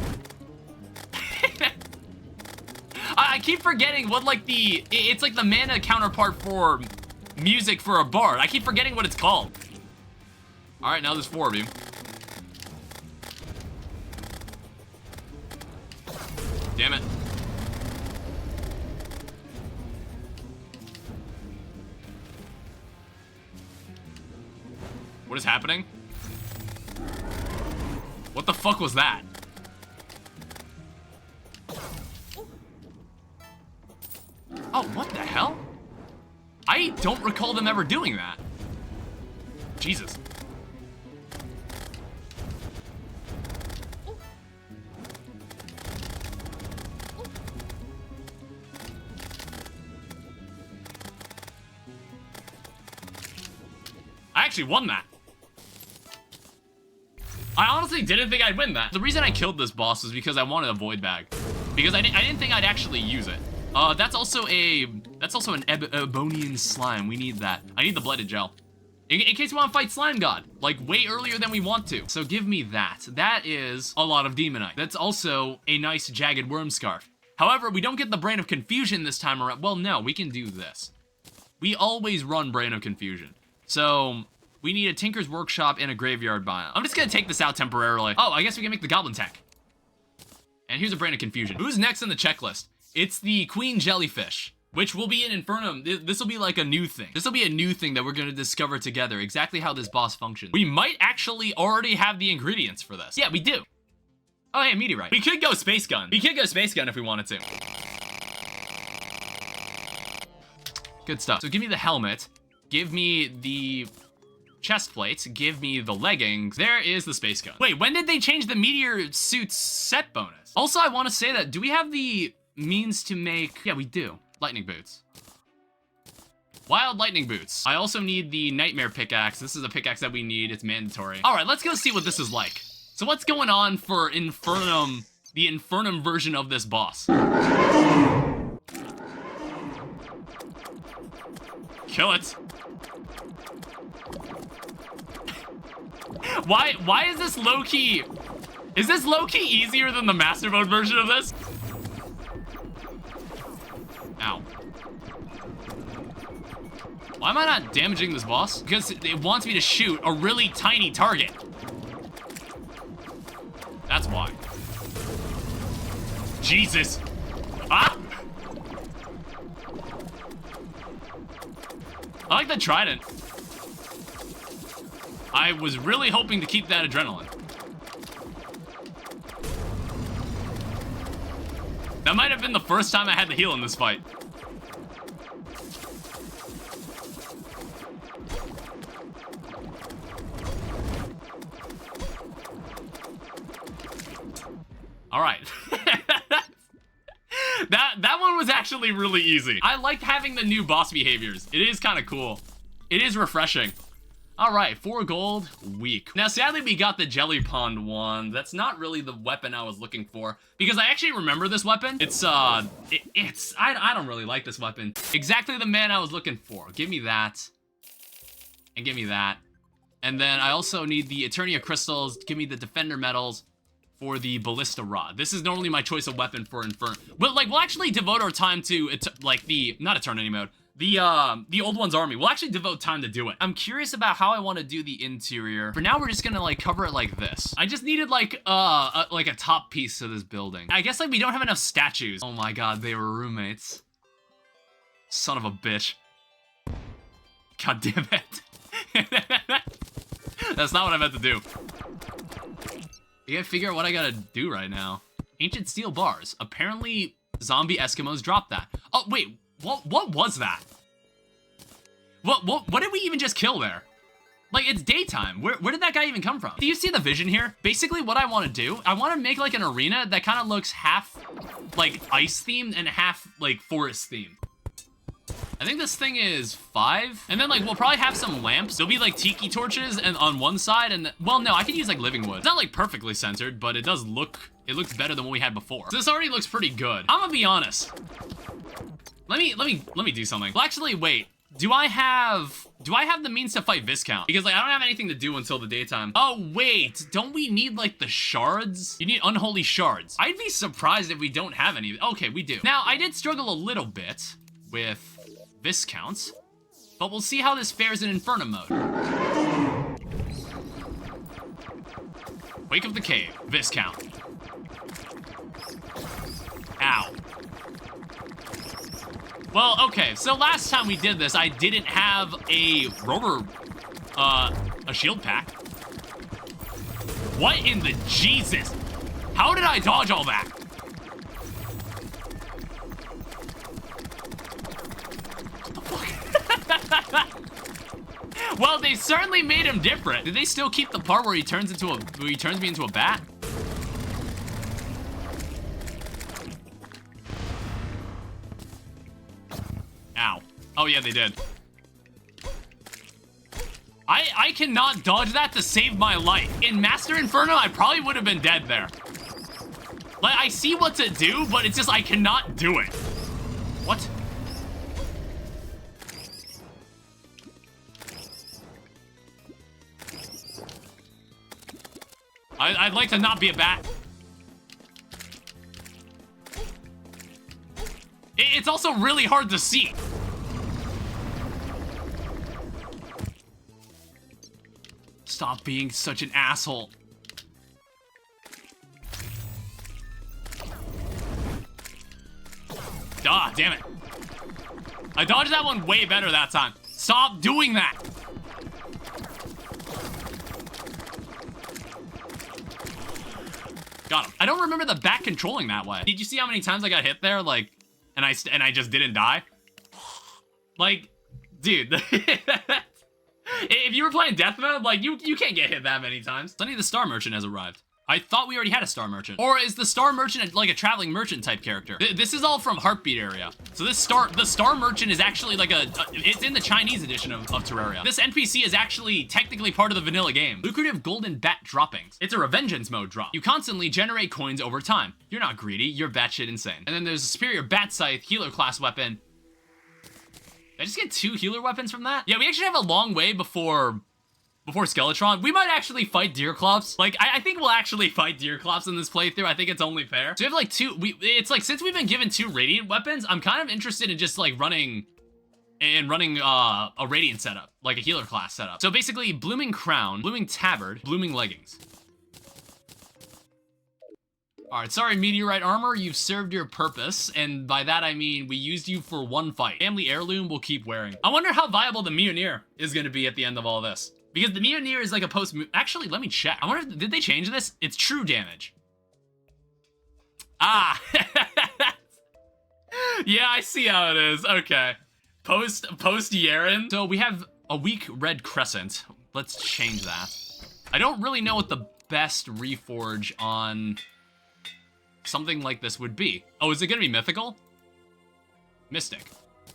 I keep forgetting what like it's like the mana counterpart for music for a bard. I keep forgetting what it's called. All right, now there's 4 of you. Damn it. What is happening? What the fuck was that? Oh, what the hell? I don't recall them ever doing that. Jesus. I actually won that. I honestly didn't think I'd win that. The reason I killed this boss was because I wanted a void bag. Because I didn't think I'd actually use it. That's also an Ebonian slime. We need that. I need the blooded gel. In case we want to fight Slime God, like way earlier than we want to. So give me that. That is a lot of Demonite. That's also a nice jagged worm scarf. However, we don't get the Brain of Confusion this time around. Well, no, we can do this. We always run Brain of Confusion. So we need a Tinker's Workshop and a Graveyard Biome. I'm just gonna take this out temporarily. Oh, I guess we can make the Goblin tech. And here's a Brain of Confusion. Who's next in the checklist? It's the Queen Jellyfish, which will be in Infernum. This will be like a new thing. This will be a new thing that we're gonna discover together, exactly how this boss functions. We might actually already have the ingredients for this. Yeah, we do. Oh, hey, meteorite. We could go Space Gun. We could go Space Gun if we wanted to. Good stuff. So give me the helmet. Give me the chest plates. Give me the leggings. There is the Space Gun. Wait, when did they change the meteor suit's set bonus? Also, I want to say that, do we have the means to make... Yeah, we do. Lightning boots. Wild lightning boots. I also need the nightmare pickaxe. This is a pickaxe that we need. It's mandatory. All right, let's go see what this is like. So what's going on for Infernum, the Infernum version of this boss? Kill it. Why is this low-key? Is this low-key easier than the Master Mode version of this? Ow. Why am I not damaging this boss? Because it wants me to shoot a really tiny target. That's why. Jesus. Ah! I like the trident. I was really hoping to keep that adrenaline. That might have been the first time I had to heal in this fight. All right. That one was actually really easy. I like having the new boss behaviors. It is kind of cool. It is refreshing. All right, 4 gold, weak. Now, sadly, we got the Jelly Pond one. That's not really the weapon I was looking for, because I actually remember this weapon. I don't really like this weapon. Exactly the man I was looking for. Give me that, and give me that. And then I also need the Eternia crystals. Give me the Defender medals for the Ballista Rod. This is normally my choice of weapon for Infernum. But, like, we'll actually devote our time to, not Eternity Mode. The Old One's Army. We'll actually devote time to do it. I'm curious about how I want to do the interior. For now, we're just gonna like cover it like this. I just needed like a top piece to this building. I guess like we don't have enough statues. Oh my god, they were roommates. Son of a bitch. God damn it. That's not what I meant to do. I gotta figure out what I gotta do right now. Ancient steel bars. Apparently, zombie Eskimos dropped that. Oh, wait. What was that? What did we even just kill there? Like, it's daytime. Where did that guy even come from? Do you see the vision here? Basically, what I want to do, I want to make, like, an arena that kind of looks half, like, ice-themed and half, like, forest-themed. I think this thing is 5. And then, like, we'll probably have some lamps. There'll be, like, tiki torches and on one side. And, well, no, I could use, like, living wood. It's not, like, perfectly centered, but it does look, it looks better than what we had before. So this already looks pretty good. I'm gonna be honest. Let me do something. Well, actually, wait. Do I have the means to fight Viscount? Because, like, I don't have anything to do until the daytime. Oh, wait. Don't we need, like, the shards? You need unholy shards. I'd be surprised if we don't have any. Okay, we do. Now, I did struggle a little bit with Viscount, but we'll see how this fares in Infernum Mode. Wake of the Cave, Viscount. Ow. Well, okay, so last time we did this, I didn't have a rover, a shield pack. What in the Jesus? How did I dodge all that? Well, they certainly made him different. Did they still keep the part where he turns me into a bat? Ow. Oh yeah, they did. I cannot dodge that to save my life. In Master Inferno, I probably would have been dead there. Like, I see what to do, but it's just I cannot do it. What? I'd like to not be a bat. It's also really hard to see. Stop being such an asshole. Ah, damn it. I dodged that one way better that time. Stop doing that. Got him. I don't remember the bat controlling that way. Did you see how many times I got hit there? Like, and I just didn't die? Like, dude. If you were playing death mode, like, you can't get hit that many times. Sunny the Star Merchant has arrived. I thought we already had a Star Merchant. Or is the Star Merchant like a traveling merchant type character? This is all from Heartbeat area. So the Star Merchant is actually like it's in the Chinese edition of Terraria. This NPC is actually technically part of the vanilla game. Lucrative golden bat droppings. It's a revengeance mode drop. You constantly generate coins over time. You're not greedy, you're batshit insane. And then there's a superior bat scythe, healer class weapon. Did I just get 2 healer weapons from that? Yeah, we actually have a long way before Skeletron. We might actually fight Deerclops. Like, I think we'll actually fight Deerclops in this playthrough. I think it's only fair. So we have like 2, it's like, since we've been given 2 Radiant weapons, I'm kind of interested in just like running a Radiant setup, like a healer class setup. So basically, Blooming Crown, Blooming Tabard, Blooming Leggings. All right, sorry, Meteorite Armor, you've served your purpose, and by that I mean we used you for 1 fight. Family Heirloom will keep wearing. I wonder how viable the Mjolnir is gonna be at the end of all this. Because the Mjolnir is like a post- Actually, let me check. I wonder, did they change this? It's true damage. Ah! Yeah, I see how it is. Okay. Post Yaren. So we have a weak red crescent. Let's change that. I don't really know what the best reforge on something like this would be. Oh, is it gonna be mythical? Mystic.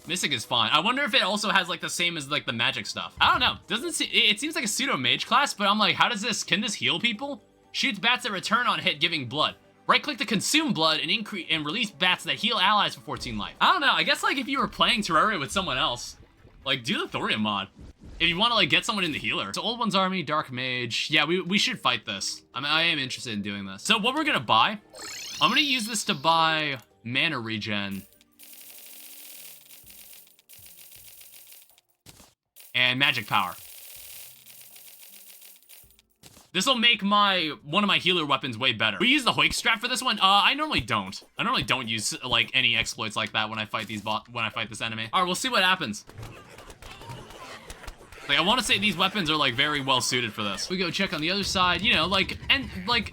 Mystic is fine. I wonder if it also has like the same as like the magic stuff. I don't know. It seems like a pseudo mage class, but I'm like, how does this, can this heal people? Shoots bats that return on hit giving blood. Right click to consume blood and release bats that heal allies for 14 life. I don't know. I guess like if you were playing Terraria with someone else, like do the Thorium mod. If you want to like get someone in the healer. So Old One's Army, Dark Mage. Yeah, we should fight this. I mean, I am interested in doing this. So what we're gonna buy, I'm gonna use this to buy mana regen. And magic power. This will make one of my healer weapons way better. We use the Hoik strap for this one. I normally don't. I normally don't use like any exploits like that when I fight this enemy. All right, we'll see what happens. Like, I want to say these weapons are like very well suited for this. We go check on the other side, you know, like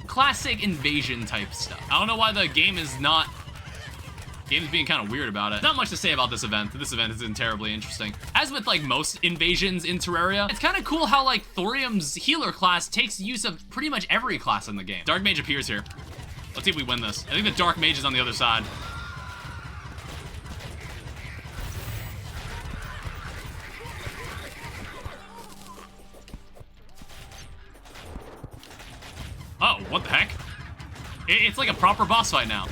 classic invasion type stuff. I don't know why the game is being kind of weird about it. Not much to say about this event. This event isn't terribly interesting. As with like most invasions in Terraria, it's kind of cool how like Thorium's healer class takes use of pretty much every class in the game. Dark Mage appears here. Let's see if we win this. I think the Dark Mage is on the other side. Oh, what the heck? It's like a proper boss fight now.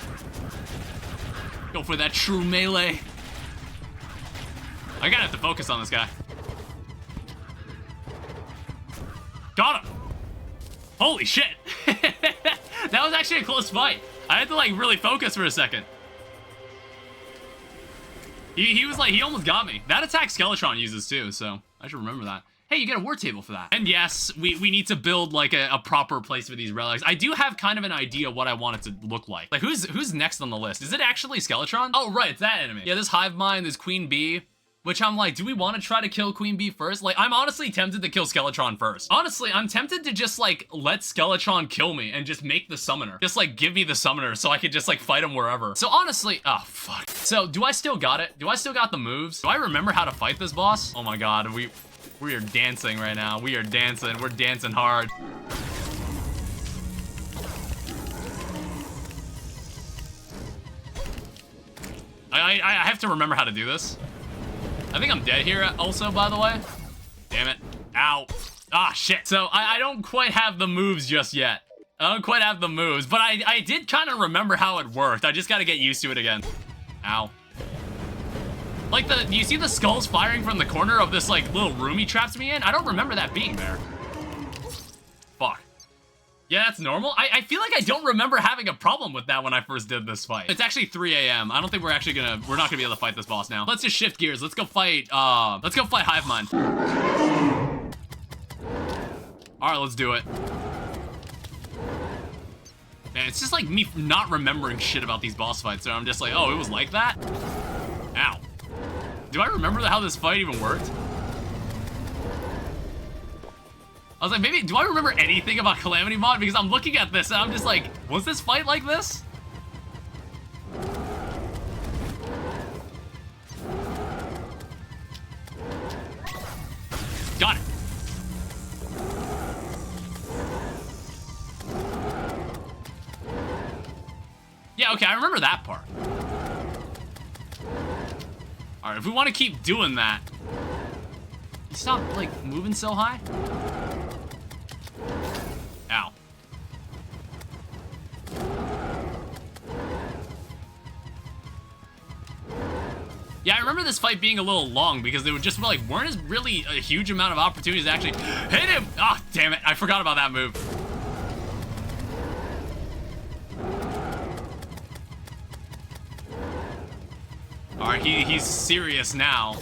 Go for that true melee. I gotta have to focus on this guy. Got him. Holy shit. That was actually a close fight. I had to like really focus for a second. He was like, he almost got me. That attack Skeletron uses too, so I should remember that. Hey, you get a war table for that. And yes, we need to build like a proper place for these relics. I do have kind of an idea what I want it to look like. Like who's next on the list? Is it actually Skeletron? Oh, right, it's that enemy. Yeah, this Hive Mind, this Queen Bee. which I'm like, do we want to try to kill Queen Bee first? Like, I'm honestly tempted to kill Skeletron first. Honestly, I'm tempted to just like let Skeletron kill me and just make the summoner. Just like give me the summoner so I could just like fight him wherever. So honestly, oh fuck. So do I still got it? Do I still got the moves? Do I remember how to fight this boss? Oh my god, we are dancing right now. We are dancing. We're dancing hard. I have to remember how to do this. I think I'm dead here also, by the way. Damn it. Ow. Ah, shit. So I don't quite have the moves just yet. I don't quite have the moves, but I did kind of remember how it worked. I just got to get used to it again. Ow. Like, do you see the skulls firing from the corner of this, like, little room he traps me in? I don't remember that being there. Fuck. Yeah, that's normal. I feel like I don't remember having a problem with that when I first did this fight. It's actually 3 a.m. I don't think we're not gonna be able to fight this boss now. Let's just shift gears. Let's go fight Hive Mind. All right, let's do it. Man, it's just like me not remembering shit about these boss fights. So I'm just like, oh, it was like that? Ow. Do I remember how this fight even worked? I was like, maybe, do I remember anything about Calamity Mod? Because I'm looking at this and I'm just like, was this fight like this? Got it. Yeah, okay, I remember that part. All right, if we want to keep doing that, you stop, like, moving so high? Ow. Yeah, I remember this fight being a little long because there just like weren't really a huge amount of opportunities to actually hit him. Ah, oh, damn it. I forgot about that move. All right, he's serious now.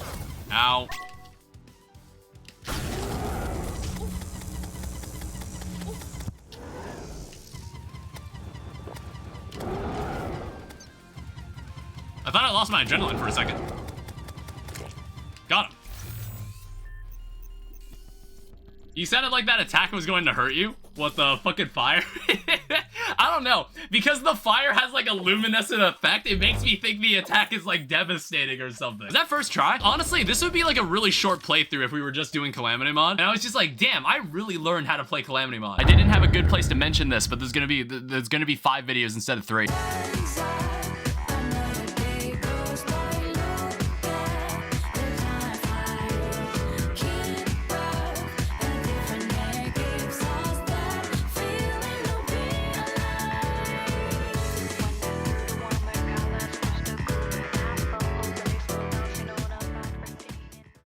Ow. I thought I lost my adrenaline for a second. Got him. You sounded like that attack was going to hurt you? What, the fucking fire? I don't know. Because the fire has like a luminescent effect, it makes me think the attack is like devastating or something. Is that first try? Honestly, this would be like a really short playthrough if we were just doing Calamity Mod. And I was just like, damn, I really learned how to play Calamity Mod. I didn't have a good place to mention this, but there's gonna be 5 videos instead of 3.